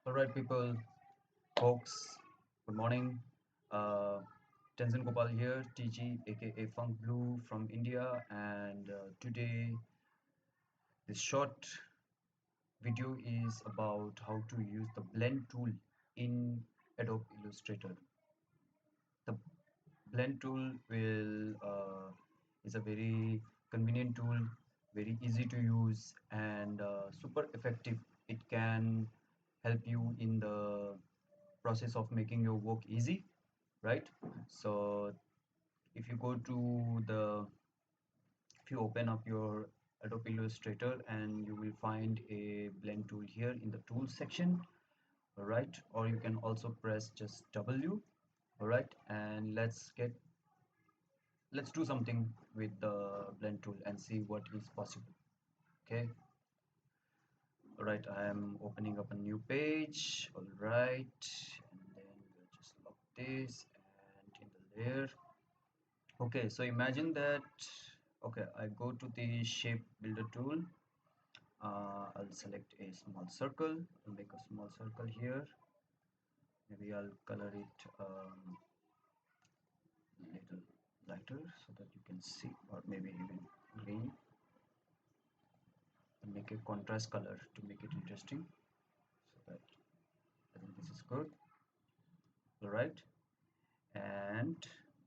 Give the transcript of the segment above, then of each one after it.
All right, people, folks, good morning. Uh, Tenzin Gopal here, TG, aka Funk Blue from India, and today this short video is about how to use the blend tool in Adobe Illustrator. The blend tool is a very convenient tool, very easy to use, and super effective. It can help you in the process of making your work easy, right? So if you go to the if you open up your Adobe Illustrator, and you will find a blend tool here in the tools section, all right? Or you can also press just W, all right? And let's do something with the blend tool and see what is possible. Okay, all right, I am opening up a new page. All right, and then we'll just lock this and in the layer. Okay, so imagine that. Okay, I go to the shape builder tool. I'll select a small circle. I'll make a small circle here. Maybe I'll color it little lighter so that you can see, or maybe even green, and make a contrast color to make it interesting, so that I think this is good. All right, and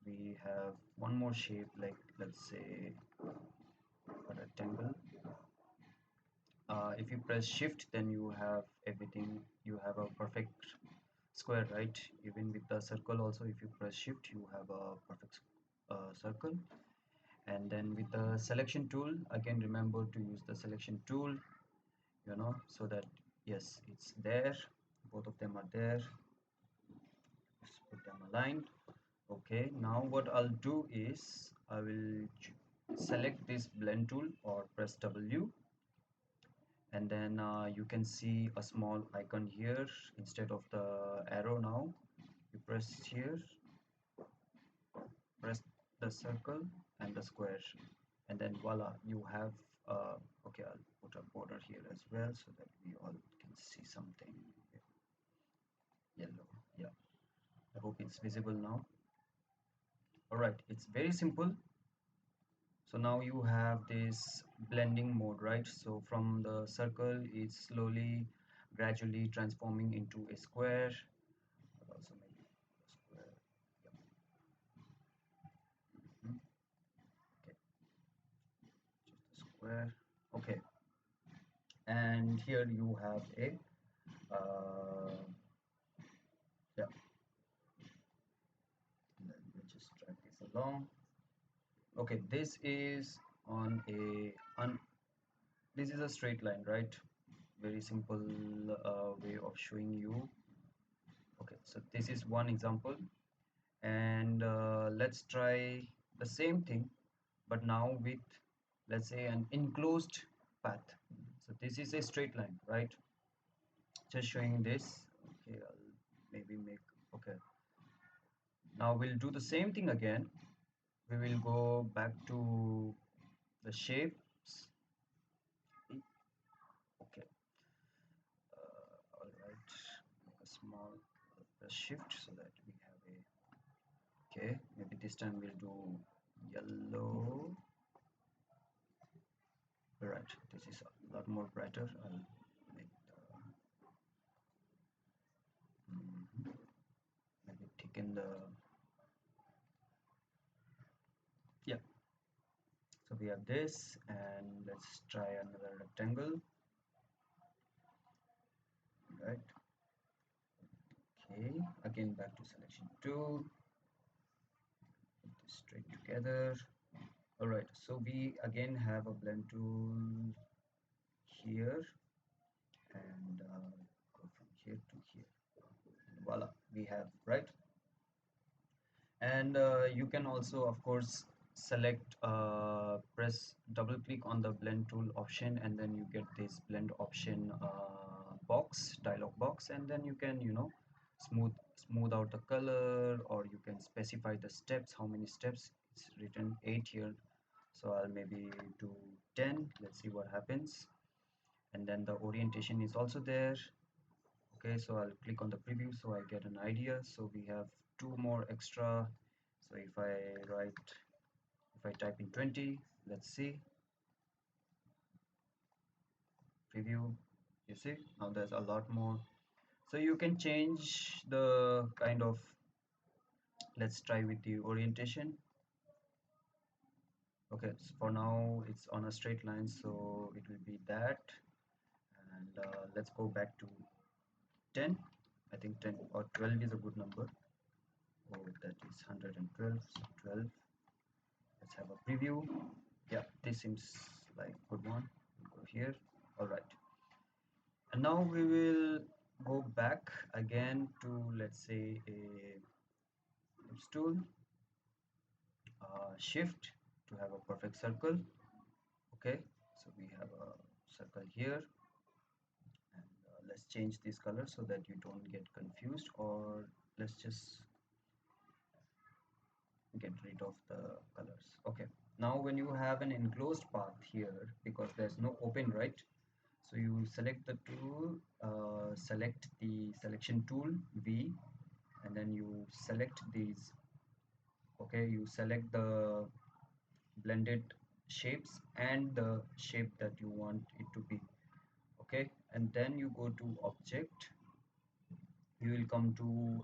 we have one more shape, like let's say a rectangle. If you press shift, then you have everything, you have a perfect square, right? Even with the circle also, if you press shift, you have a perfect circle. And then with the selection tool, again, remember to use the selection tool, so that yes, it's there, both of them are there. Let's put them aligned. Okay, now what I'll do is I will select this blend tool or press W, and then you can see a small icon here instead of the arrow. Now you press here, press the circle and the square, and then voila, you have okay, I'll put a border here as well so that we all can see something. Yellow, yeah, I hope it's visible now. All right, it's very simple. So now you have this blending mode, right? So from the circle, it's slowly gradually transforming into a square. But also maybe a square. Yeah. Mhm. Okay, just a square. Okay, and here you have a uh, yeah. Let me just drag this along. Okay, this is on a this is a straight line, right? Very simple way of showing you. Okay, so this is one example, and let's try the same thing, but now with, let's say, an enclosed path. So this is a straight line, right? Just showing this. Okay, I'll maybe make, okay, now we'll do the same thing again. We will go back to the shapes. Okay, all right, make a small press shift so that we have a, okay, maybe this time we'll do yellow. All right, this is a lot more brighter. I'll make the, maybe thicken the, yeah. So we have this, and let's try another rectangle. Right, okay, again back to selection tool, put this straight together. All right, so we again have a blend tool here, and go from here to here. Voila, we have, right? And you can also, of course, select press double click on the blend tool option, and then you get this blend option dialog box, and then you can, smooth out the color, or you can specify the steps, how many steps. It's written 8 here, so I'll maybe do 10. Let's see what happens. And then the orientation is also there. Okay, so I'll click on the preview so I get an idea. So we have two more extra. So if I type in 20, let's see, preview, you see, now there's a lot more. So you can change the kind of, let's try with the orientation. Okay, so for now it's on a straight line, so it will be that. And let's go back to 10. I think 10 or 12 is a good number. Oh, that is 112, so 12. Let's have a preview. Yeah, this seems like good one. We'll go here. All right, and now we will go back again to, let's say, a ellipse tool, shift to have a perfect circle. Okay, so we have a circle here, and let's change this color so that you don't get confused, or let's just get rid of the colors. Okay, now when you have an enclosed path here, because there's no open, right? So you select the tool, select the selection tool V, and then you select these. Okay, you select the blended shapes and the shape that you want it to be. Okay, and then you go to object, you will come to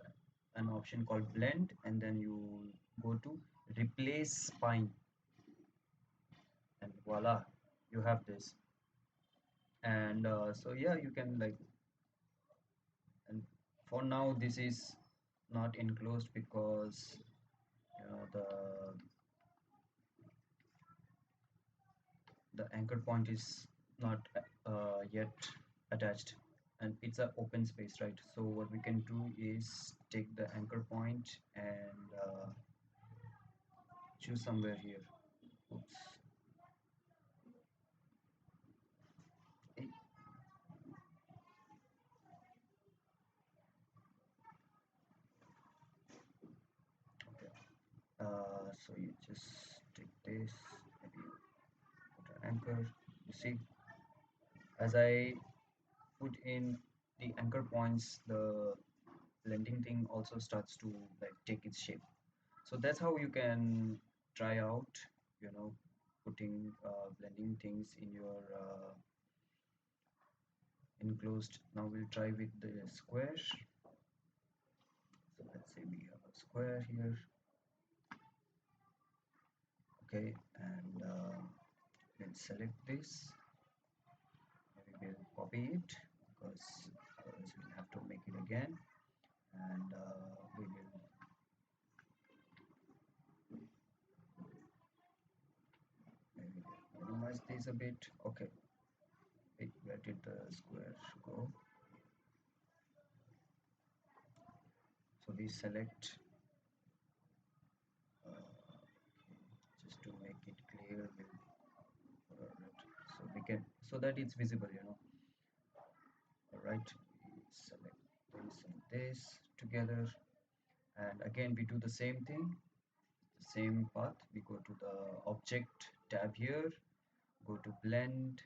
an option called blend, and then you go to replace spine, and voila, you have this. And so yeah, you can like, and for now this is not enclosed because the anchor point is not yet attached, and it's an open space, right? So what we can do is take the anchor point and choose somewhere here. Oops. Eh, okay, so you just take this, maybe put an anchor. You see, as I put in the anchor points, the blending thing also starts to like take its shape. So that's how you can try out, you know, putting blending things in your enclosed. Now we'll try with the square. So let's say we have a square here. Okay, and let's select this. Maybe we'll copy it because otherwise we'll have to make it again, and we will maybe minimize this a bit. Okay, wait, where did the square go? So we select just to make it clear, we'll so we can, so that it's visible, all right, we select this and this together, and again we do the same thing, the same path. We go to the object tab here, go to blend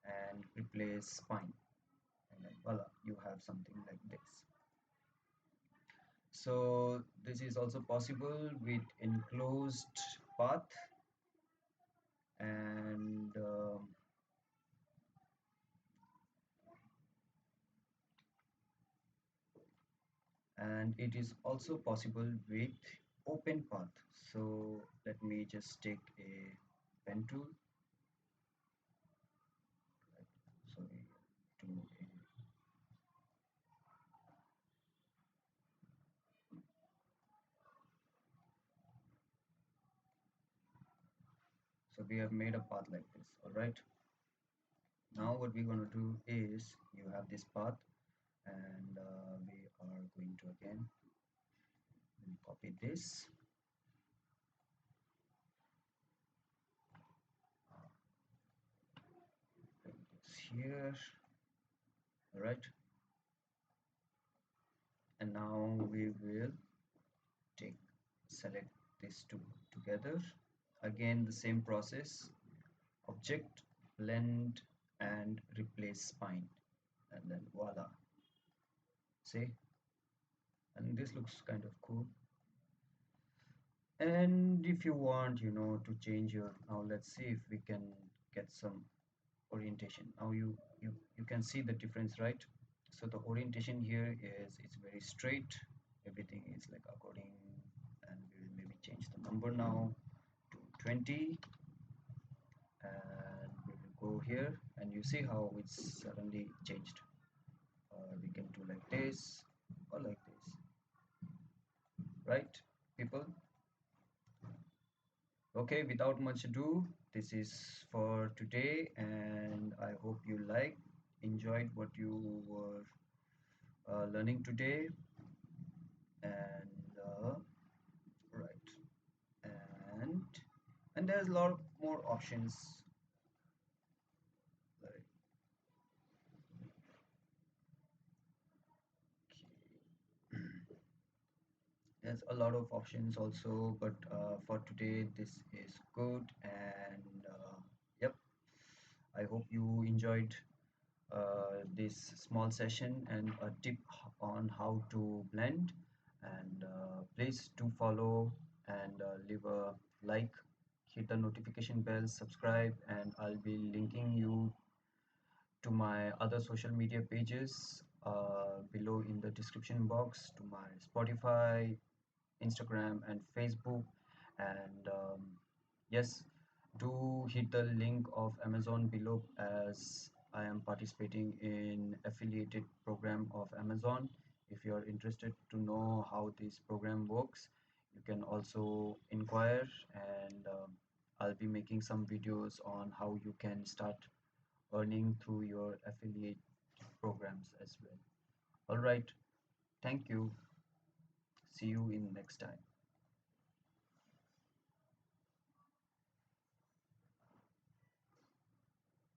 and replace spine, and then voila, you have something like this. So this is also possible with enclosed path, and it is also possible with open path. So let me just take a pen tool, right? So we do a, so we have made a path like this. All right, now what we're going to do is, you have this path, and we are going to again, we'll copy this, bring this here. All right, and now we will take, select these two together, again the same process, object, blend and replace spine, and then voila, see, and this looks kind of cool. And if you want, to change your, now let's see if we can get some orientation. Now you can see the difference, right? So the orientation here is, it's very straight, everything is like according, and we will maybe change the number now to 20, and we will go here and you see how it's suddenly changed. We can do like this or like this, right, people? Okay, without much ado, this is for today, and I hope you enjoyed what you were learning today. And right, and there's a lot more options. Like, there's a lot of options also, but for today this is good. And yep, I hope you enjoyed this small session and a tip on how to blend. And please do follow and leave a like, hit the notification bell, subscribe, and I'll be linking you to my other social media pages below in the description box, to my Spotify, Instagram, and Facebook. And yes, do hit the link of Amazon below, as I am participating in affiliated program of Amazon. If you are interested to know how this program works, you can also inquire. And I'll be making some videos on how you can start earning through your affiliate programs as well. All right, thank you. See you in next time.